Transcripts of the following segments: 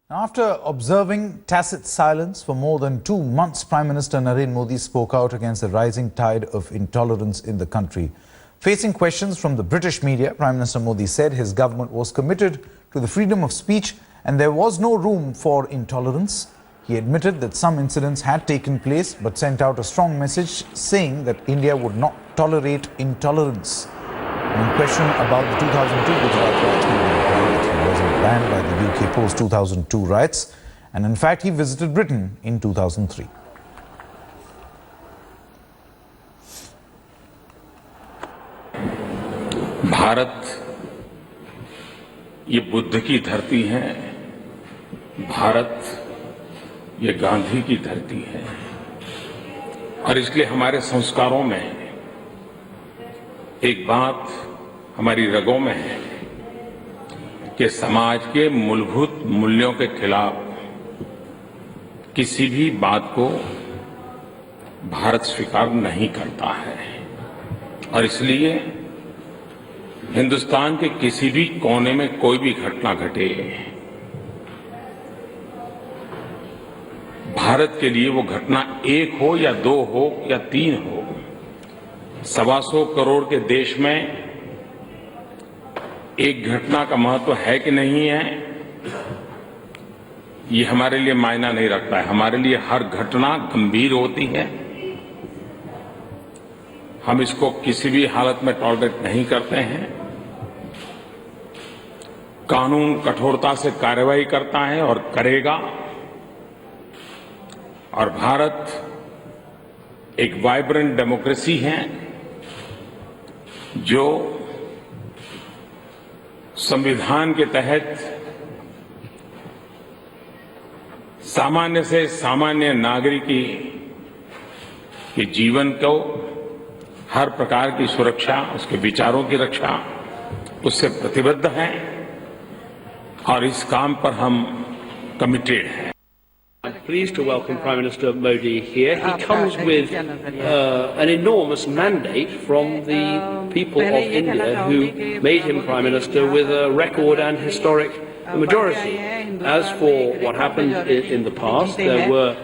After observing tacit silence for more than 2 months, Prime Minister Narendra Modi spoke out against the rising tide of intolerance in the country. Facing questions from the British media, Prime Minister Modi said his government was committed to the freedom of speech and there was no room for intolerance. He admitted that some incidents had taken place but sent out a strong message saying that India would not tolerate intolerance. When questioned about the 2002 Gujarat riots, he wasn't banned by the UK post-2002 riots, and in fact he visited Britain in 2003. Bharat ये बुद्ध की धरती है, भारत ये गांधी की धरती है और इसलिए हमारे संस्कारों में एक बात हमारी रगों में है कि समाज के मूलभूत मूल्यों के खिलाफ किसी भी बात को भारत स्वीकार नहीं करता है और इसलिए हिंदुस्तान के किसी भी कोने में कोई भी घटना घटे, भारत के लिए वो घटना 1 हो या 2 हो या 3 हो, 125 करोड़ के देश में एक घटना का महत्व है कि नहीं है, ये हमारे लिए मायना नहीं रखता है। हमारे लिए हर घटना गंभीर होती है, हम इसको किसी भी हालत में टॉलरेट नहीं करते हैं। कानून कठोरता से कार्रवाई करता है और करेगा और भारत एक वाइब्रेंट डेमोक्रेसी है जो संविधान के तहत सामान्य से सामान्य नागरिकी के जीवन को हर प्रकार की सुरक्षा, उसके विचारों की रक्षा, उससे प्रतिबद्ध है और इस काम पर हम कमिटेड हैं। I'm pleased to welcome Prime Minister Modi here. He comes with an enormous mandate from the people of India who made him Prime Minister with a record and historic majority. As for what happened in the past, there were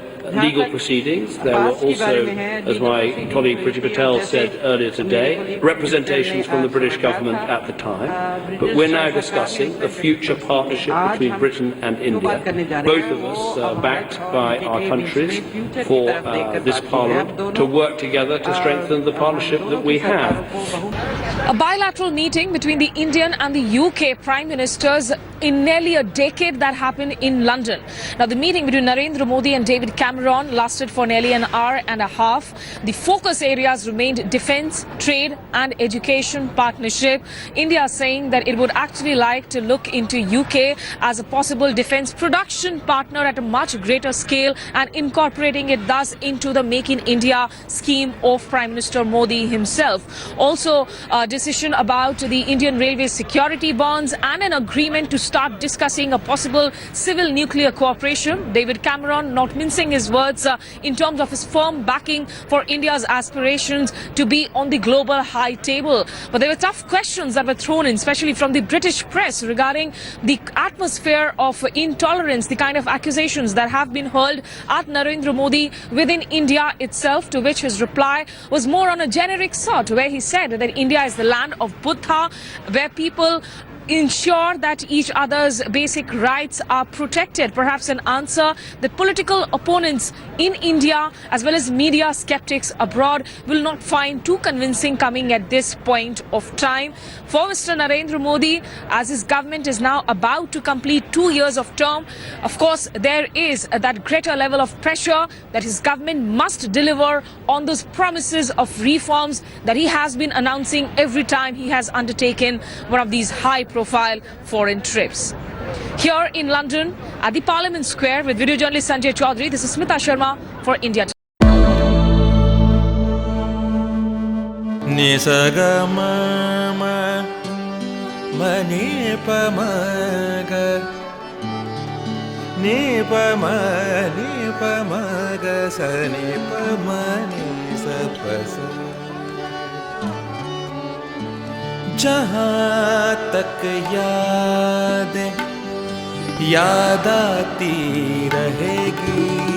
legal proceedings. There were also, as my colleague Priti Patel said earlier today, representations from the British government at the time. But we're now discussing the future partnership between Britain and India. Both of us backed by our countries for this Parliament to work together to strengthen the partnership that we have. A bilateral meeting between the Indian and the UK Prime Ministers in nearly a decade that happened in London. Now, the meeting between Narendra Modi and David Cameron lasted for nearly an hour and a half. The focus areas remained defence, trade and education partnership. India saying that it would actually like to look into UK as a possible defence production partner at a much greater scale and incorporating it thus into the Make in India scheme of Prime Minister Modi himself. Also, a decision about the Indian Railway security bonds and an agreement to start discussing a possible civil nuclear cooperation. David Cameron not mincing his words in terms of his firm backing for India's aspirations to be on the global high table. But there were tough questions that were thrown in, especially from the British press, regarding the atmosphere of intolerance, the kind of accusations that have been hurled at Narendra Modi within India itself, to which his reply was more on a generic sort, where he said that India is the land of Buddha, where people ensure that each other's basic rights are protected. Perhaps an answer that political opponents in India as well as media skeptics abroad will not find too convincing coming at this point of time. For Mr. Narendra Modi, as his government is now about to complete 2 years of term, of course there is that greater level of pressure that his government must deliver on those promises of reforms that he has been announcing every time he has undertaken one of these high-profile foreign trips. Here in London, at the Parliament Square, with video journalist Sanjay Chaudhary, this is Smita Sharma for India. जहाँ तक यादें याद आती रहेगी।